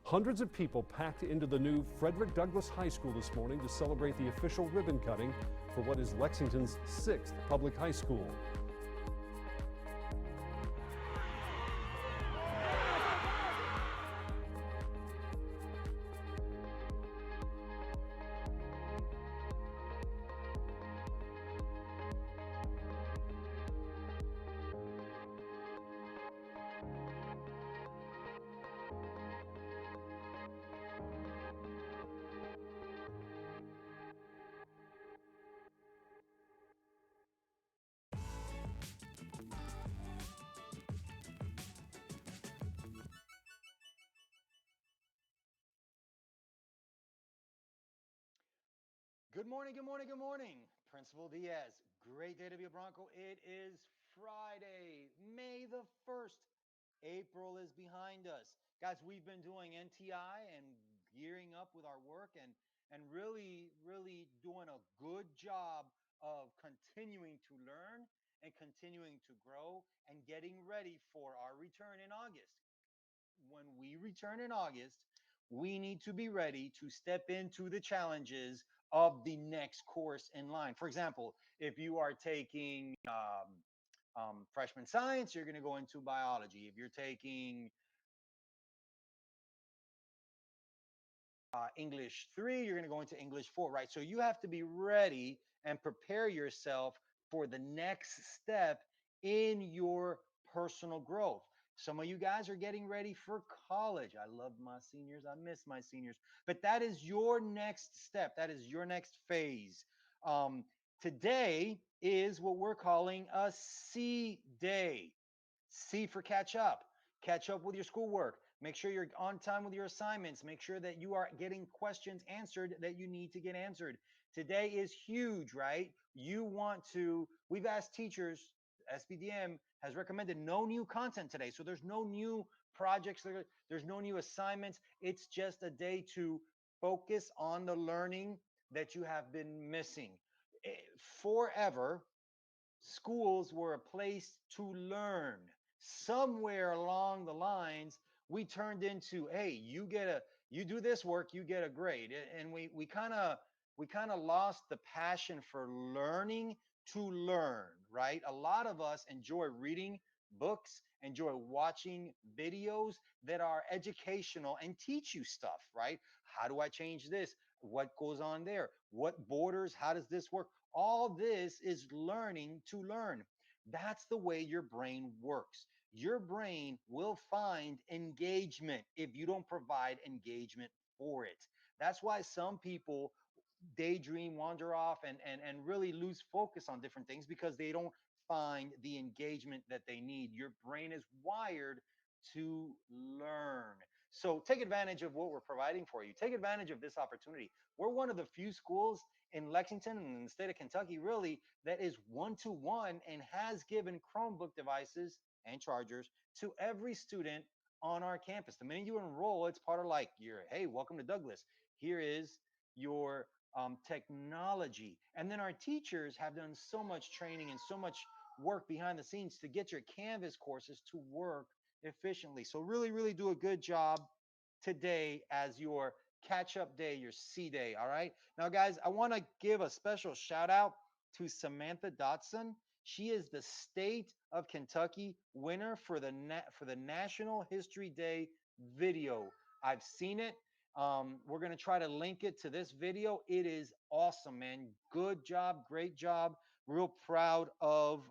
Hundreds of people packed into the new Frederick Douglass High School this morning to celebrate the official ribbon cutting for what is Lexington's 6th public high school. Good morning, good morning, good morning. Principal Diaz, great day to be a Bronco. It is Friday, May the 1st. April is behind us. Guys, we've been doing NTI and gearing up with our work and really doing a good job of continuing to learn and continuing to grow and getting ready for our return in August. When we return in August, we need to be ready to step into the challenges of the next course in line. For example, if you are taking freshman science, you're going to go into biology. If you're taking English 3, you're going to go into English 4, right? So you have to be ready and prepare yourself for the next step in your personal growth. Some of you guys are getting ready for college. I love my seniors. I miss my seniors. But that is your next step. That is your next phase. Um, Today is what we're calling a C day. C for catch up. Catch up with your schoolwork. Make sure you're on time with your assignments. Make sure that you are getting questions answered that you need to get answered. Today is huge, right? We've asked teachers, SBDM has recommended no new content today. So there's no new projects, there's no new assignments. It's just a day to focus on the learning that you have been missing. Forever, schools were a place to learn. Somewhere along the lines, we turned into, hey, you do this work, you get a grade. And we kind of lost the passion for learning to learn, right? A lot of us enjoy reading books, enjoy watching videos that are educational and teach you stuff, right? How do I change this? What goes on there? What borders? How does this work? All this is learning to learn. That's the way your brain works. Your brain will find engagement if you don't provide engagement for it. That's why some people daydream, wander off, and really lose focus on different things because they don't find the engagement that they need. Your brain is wired to learn. So take advantage of what we're providing for you. Take advantage of this opportunity. We're one of the few schools in Lexington and in the state of Kentucky, really, that is one-to-one and has given Chromebook devices and chargers to every student on our campus. The minute you enroll, it's part of like your, hey, welcome to Douglass. Here is your technology. And then our teachers have done so much training and so much work behind the scenes to get your Canvas courses to work efficiently. So really do a good job today as your catch up day, your C day. All right. Now, guys, I want to give a special shout out to Samantha Dotson. She is the state of Kentucky winner for the National History Day video. I've seen it. We're going to try to link it to this video. It is awesome, man. Good job. Great job. Real proud of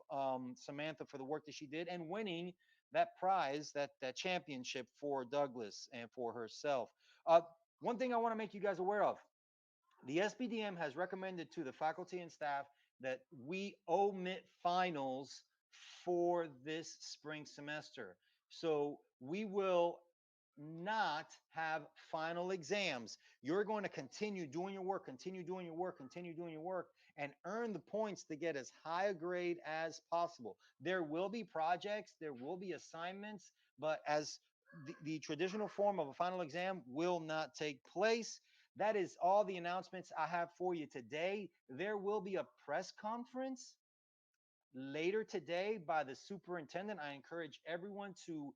Samantha for the work that she did and winning that prize, that championship for Douglass and for herself. One thing I want to make you guys aware of, the SBDM has recommended to the faculty and staff that we omit finals for this spring semester. So we will not have final exams. You're going to continue doing your work, continue doing your work, and earn the points to get as high a grade as possible. There will be projects, there will be assignments, but as the traditional form of a final exam will not take place. That is all the announcements I have for you today. There will be a press conference later today by the superintendent. I encourage everyone to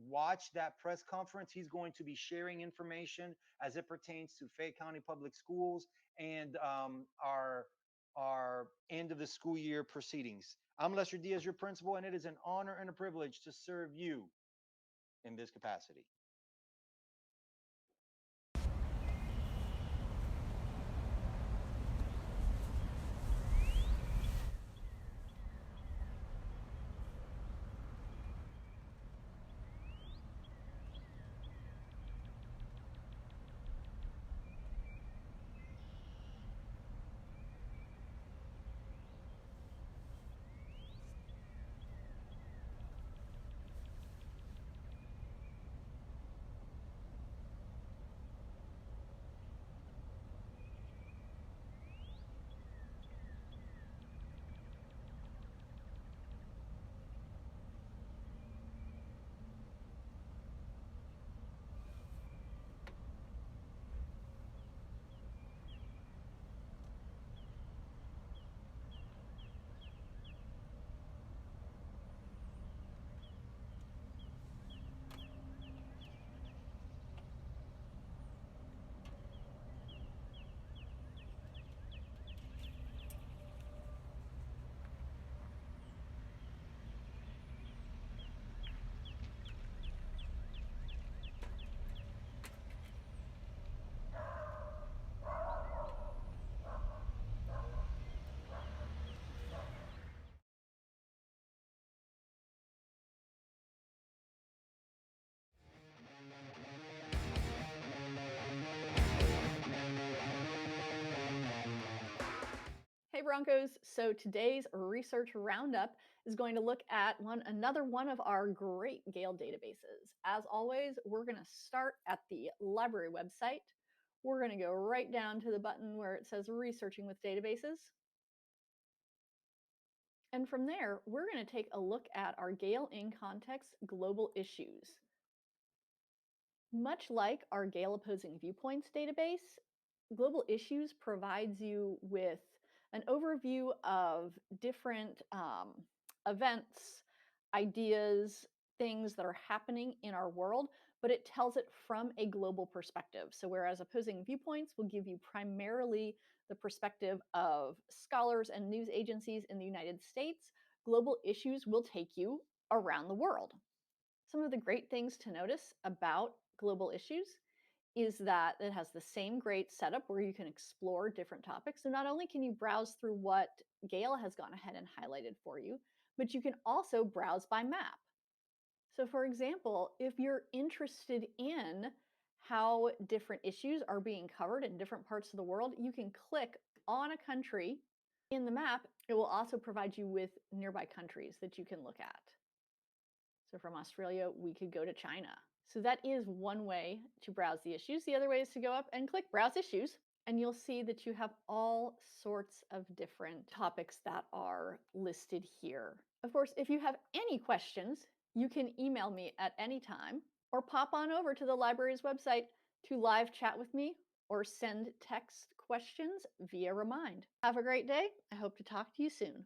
watch that press conference. He's going to be sharing information as it pertains to Fayette County Public Schools and our end of the school year proceedings. I'm Lester Diaz, your principal, and it is an honor and a privilege to serve you in this capacity. Hey Broncos, so today's research roundup is going to look at another one of our great Gale databases. As always, we're going to start at the library website. We're going to go right down to the button where it says researching with databases. And from there, we're going to take a look at our Gale in Context global issues. Much like our Gale Opposing Viewpoints database, Global Issues provides you with an overview of different events, ideas, things that are happening in our world, but it tells it from a global perspective. So whereas Opposing Viewpoints will give you primarily the perspective of scholars and news agencies in the United States, Global Issues will take you around the world. Some of the great things to notice about Global Issues is that it has the same great setup where you can explore different topics. So not only can you browse through what Gale has gone ahead and highlighted for you, but you can also browse by map. So for example, if you're interested in how different issues are being covered in different parts of the world, you can click on a country in the map. It will also provide you with nearby countries that you can look at. So from Australia, we could go to China. So that is one way to browse the issues. The other way is to go up and click Browse Issues, and you'll see that you have all sorts of different topics that are listed here. Of course, if you have any questions, you can email me at any time or pop on over to the library's website to live chat with me or send text questions via Remind. Have a great day. I hope to talk to you soon.